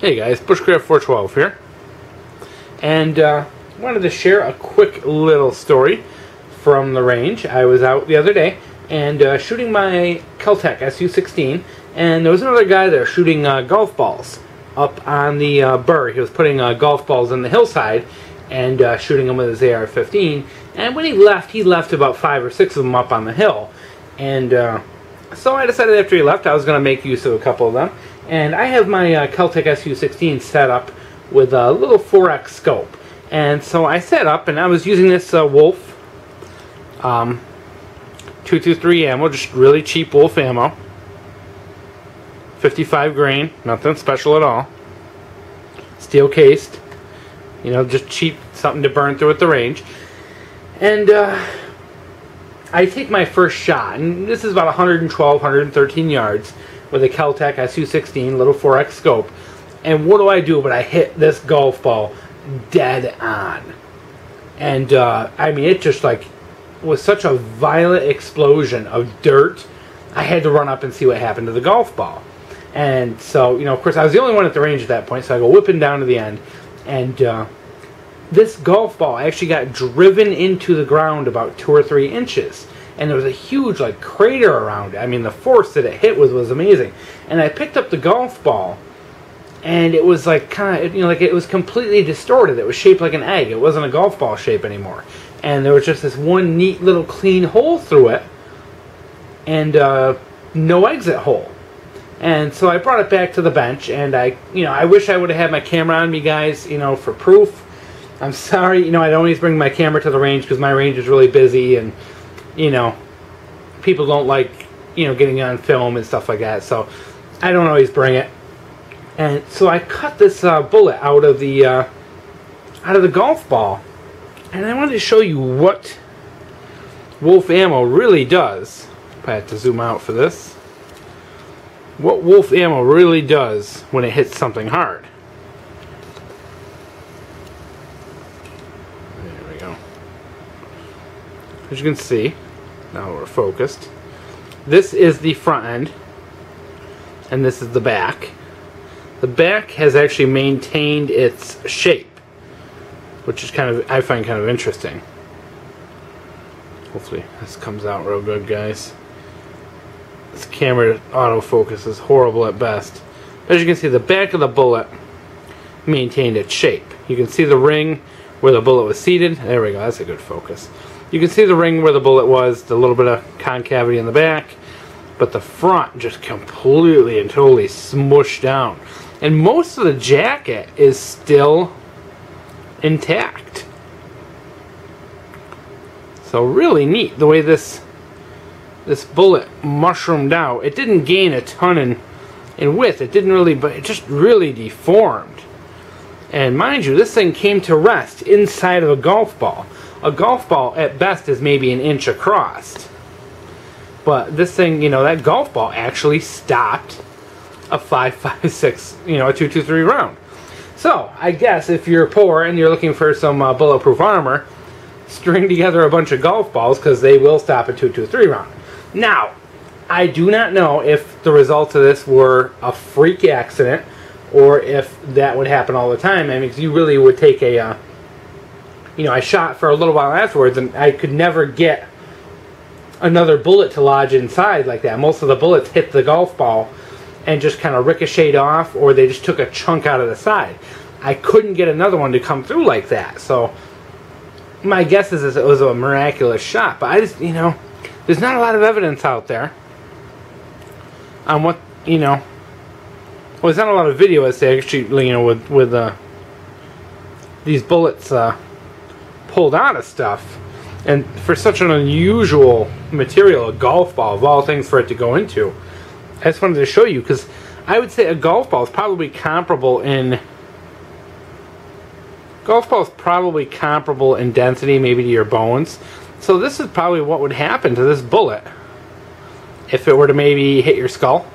Hey guys, Bushcraft 412 here, and wanted to share a quick little story from the range. I was out the other day and shooting my kel-tec SU-16, and there was another guy there shooting golf balls up on the burr. He was putting golf balls in the hillside and shooting them with his AR-15, and when he left about 5 or 6 of them up on the hill, and so I decided after he left I was going to make use of a couple of them. And I have my kel-tec SU-16 set up with a little 4X scope. And so I set up, and I was using this Wolf 223 ammo, just really cheap Wolf ammo. 55 grain, nothing special at all. Steel cased, you know, just cheap, something to burn through at the range. And I take my first shot, and this is about 112, 113 yards. With a kel-tec SU-16 little 4X scope, and what do? But I hit this golf ball dead on, and I mean, it just like was such a violent explosion of dirt. I had to run up and see what happened to the golf ball, and so, you know, of course I was the only one at the range at that point, so I go whipping down to the end, and this golf ball actually got driven into the ground about 2 or 3 inches. And there was a huge, like, crater around it. I mean, the force that it hit was amazing. And I picked up the golf ball, and it was like kind of, you know, like it was completely distorted. It was shaped like an egg. It wasn't a golf ball shape anymore. And there was just this one neat little clean hole through it, and no exit hole. And so I brought it back to the bench, and I wish I would have had my camera on me, guys, you know, for proof. I'm sorry, you know, I don't always bring my camera to the range because my range is really busy, and you know, people don't like, you know, getting on film and stuff like that, so I don't always bring it. And so I cut this bullet out of the golf ball, and I wanted to show you what Wolf ammo really does. I have to zoom out for this. What Wolf ammo really does when it hits something hard. There we go. As you can see, now we're focused, this is the front end, and this is the back. The back has actually maintained its shape, which is I find kind of interesting. Hopefully this comes out real good, guys. This camera autofocus is horrible at best. As you can see, the back of the bullet maintained its shape. You can see the ring where the bullet was seated. There we go, that's a good focus. You can see the ring where the bullet was, the little bit of concavity in the back, but the front just completely and totally smushed down. And most of the jacket is still intact. So really neat the way this bullet mushroomed out. It didn't gain a ton in width. It didn't really, but it just really deformed. And mind you, this thing came to rest inside of a golf ball. A golf ball, at best, is maybe an inch across. But this thing, you know, that golf ball actually stopped a 5.56, you know, a 223 round. So, I guess if you're poor and you're looking for some bulletproof armor, string together a bunch of golf balls, because they will stop a 223 round. Now, I do not know if the results of this were a freak accident, or if that would happen all the time. I mean, because you really would take a... you know, I shot for a little while afterwards, and I could never get another bullet to lodge inside like that. Most of the bullets hit the golf ball and just kind of ricocheted off, or they just took a chunk out of the side. I couldn't get another one to come through like that. So my guess is it was a miraculous shot. But I just, you know, there's not a lot of evidence out there on what, you know, well, there's not a lot of video as they actually, you know, with these bullets pulled out of stuff, and for such an unusual material, a golf ball of all things for it to go into. I just wanted to show you, because I would say a golf ball is probably comparable in density, maybe to your bones. So this is probably what would happen to this bullet if it were to maybe hit your skull,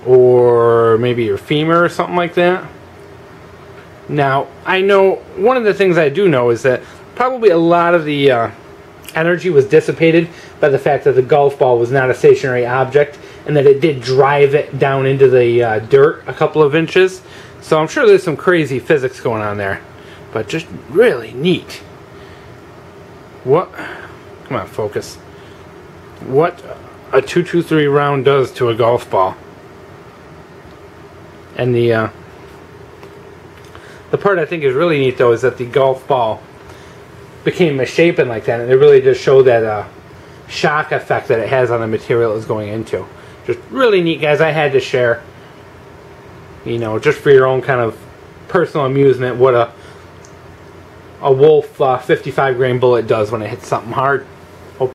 or maybe your femur or something like that. Now, I know, one of the things I do know is that probably a lot of the energy was dissipated by the fact that the golf ball was not a stationary object, and that it did drive it down into the dirt a couple of inches. So I'm sure there's some crazy physics going on there, but just really neat. What? Come on, focus. What a 223 round does to a golf ball. And the part I think is really neat though is that the golf ball became misshapen like that, and it really does show that shock effect that it has on the material it's going into. Just really neat, guys. I had to share, you know, just for your own kind of personal amusement, what a Wolf 55 grain bullet does when it hits something hard.